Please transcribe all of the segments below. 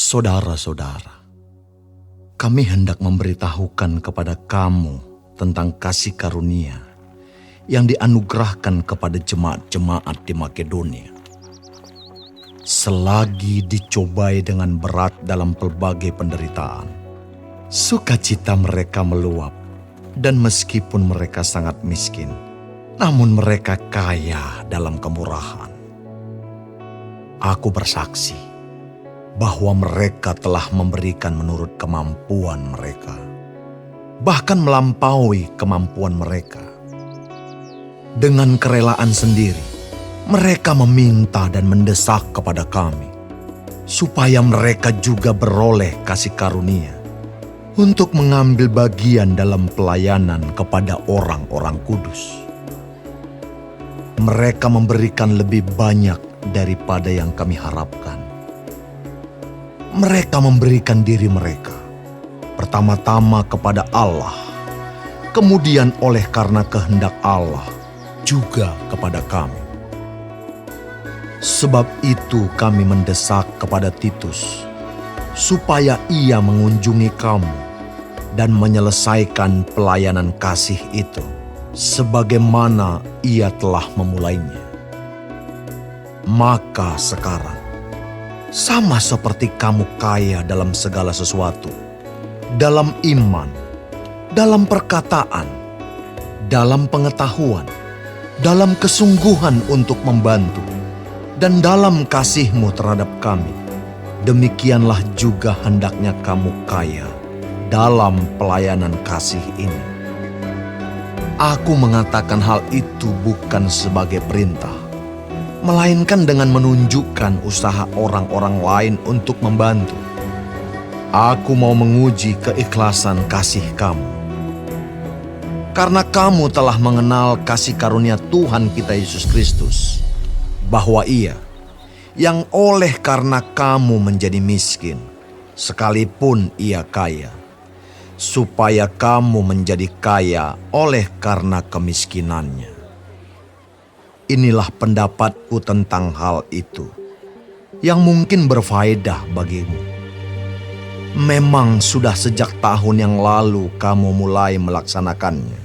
Saudara-saudara, kami hendak memberitahukan kepada kamu tentang kasih karunia yang dianugerahkan kepada jemaat-jemaat di Makedonia. Selagi dicobai dengan berat dalam pelbagai penderitaan, sukacita mereka meluap, dan meskipun mereka sangat miskin, namun mereka kaya dalam kemurahan. Aku bersaksi bahwa mereka telah memberikan menurut kemampuan mereka, bahkan melampaui kemampuan mereka. Dengan kerelaan sendiri, mereka meminta dan mendesak kepada kami, supaya mereka juga beroleh kasih karunia untuk mengambil bagian dalam pelayanan kepada orang-orang kudus. Mereka memberikan lebih banyak daripada yang kami harapkan. Mereka memberikan diri mereka, pertama-tama kepada Allah, kemudian oleh karena kehendak Allah, juga kepada kami. Sebab itu kami mendesak kepada Titus, supaya ia mengunjungi kamu dan menyelesaikan pelayanan kasih itu, sebagaimana ia telah memulainya. Maka sekarang, sama seperti kamu kaya dalam segala sesuatu, dalam iman, dalam perkataan, dalam pengetahuan, dalam kesungguhan untuk membantu, dan dalam kasihmu terhadap kami, demikianlah juga hendaknya kamu kaya dalam pelayanan kasih ini. Aku mengatakan hal itu bukan sebagai perintah, melainkan dengan menunjukkan usaha orang-orang lain untuk membantu. Aku mau menguji keikhlasan kasih kamu. Karena kamu telah mengenal kasih karunia Tuhan kita Yesus Kristus, bahwa Ia, yang oleh karena kamu menjadi miskin, sekalipun Ia kaya, supaya kamu menjadi kaya oleh karena kemiskinannya. Inilah pendapatku tentang hal itu, yang mungkin berfaedah bagimu. Memang sudah sejak tahun yang lalu kamu mulai melaksanakannya,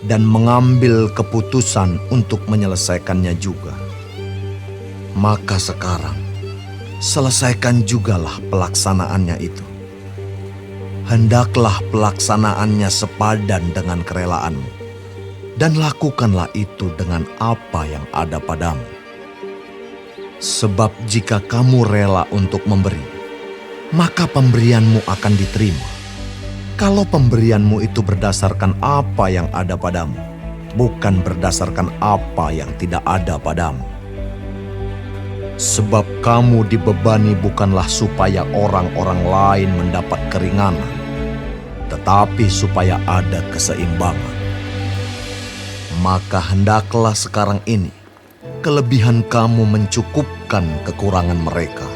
dan mengambil keputusan untuk menyelesaikannya juga. Maka sekarang, selesaikan jugalah pelaksanaannya itu. Hendaklah pelaksanaannya sepadan dengan kerelaanmu, dan lakukanlah itu dengan apa yang ada padamu. Sebab jika kamu rela untuk memberi, maka pemberianmu akan diterima. Kalau pemberianmu itu berdasarkan apa yang ada padamu, bukan berdasarkan apa yang tidak ada padamu. Sebab kamu dibebani bukanlah supaya orang-orang lain mendapat keringanan, tetapi supaya ada keseimbangan. Maka hendaklah sekarang ini kelebihan kamu mencukupkan kekurangan mereka,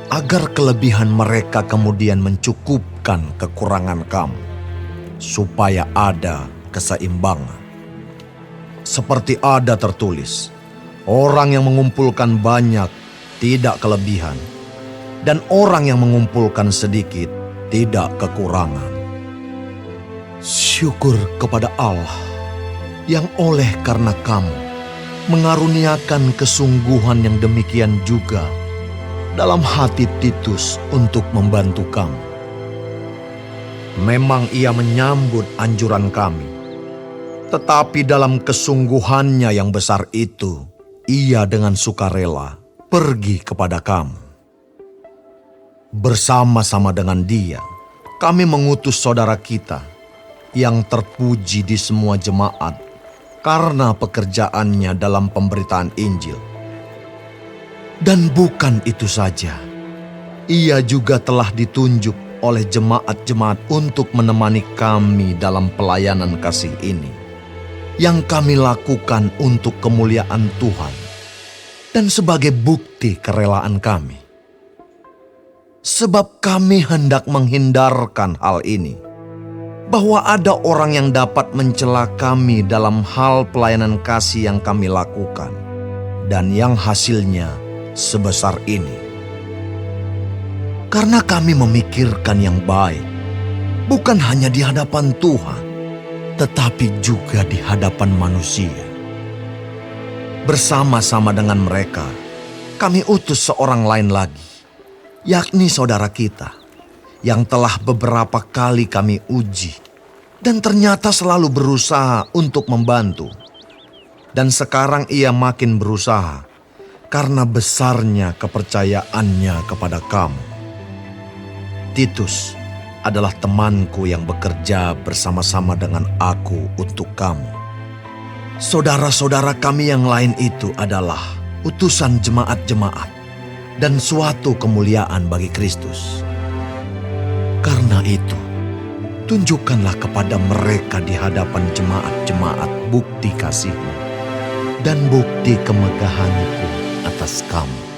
agar kelebihan mereka kemudian mencukupkan kekurangan kamu, supaya ada keseimbangan. Seperti ada tertulis, orang yang mengumpulkan banyak tidak kelebihan, dan orang yang mengumpulkan sedikit tidak kekurangan. Syukur kepada Allah yang oleh karena kamu mengaruniakan kesungguhan yang demikian juga dalam hati Titus untuk membantu kamu. Memang ia menyambut anjuran kami, tetapi dalam kesungguhannya yang besar itu, ia dengan sukarela pergi kepada kamu. Bersama-sama dengan dia, kami mengutus saudara kita yang terpuji di semua jemaat karena pekerjaannya dalam pemberitaan Injil. Dan bukan itu saja, ia juga telah ditunjuk oleh jemaat-jemaat untuk menemani kami dalam pelayanan kasih ini, yang kami lakukan untuk kemuliaan Tuhan dan sebagai bukti kerelaan kami. Sebab kami hendak menghindarkan hal ini, bahwa ada orang yang dapat mencela kami dalam hal pelayanan kasih yang kami lakukan, dan yang hasilnya sebesar ini. karena kami memikirkan yang baik, bukan hanya di hadapan Tuhan, tetapi juga di hadapan manusia. Bersama-sama dengan mereka, kami utus seorang lain lagi, yakni saudara kita, yang telah beberapa kali kami uji, dan ternyata selalu berusaha untuk membantu. Dan sekarang ia makin berusaha karena besarnya kepercayaannya kepada kamu. Titus adalah temanku yang bekerja bersama-sama dengan aku untuk kamu. Saudara-saudara kami yang lain itu adalah utusan jemaat-jemaat dan suatu kemuliaan bagi Kristus. Karena itu, tunjukkanlah kepada mereka di hadapan jemaat-jemaat bukti kasih-Mu dan bukti kemegahan-Ku atas kamu.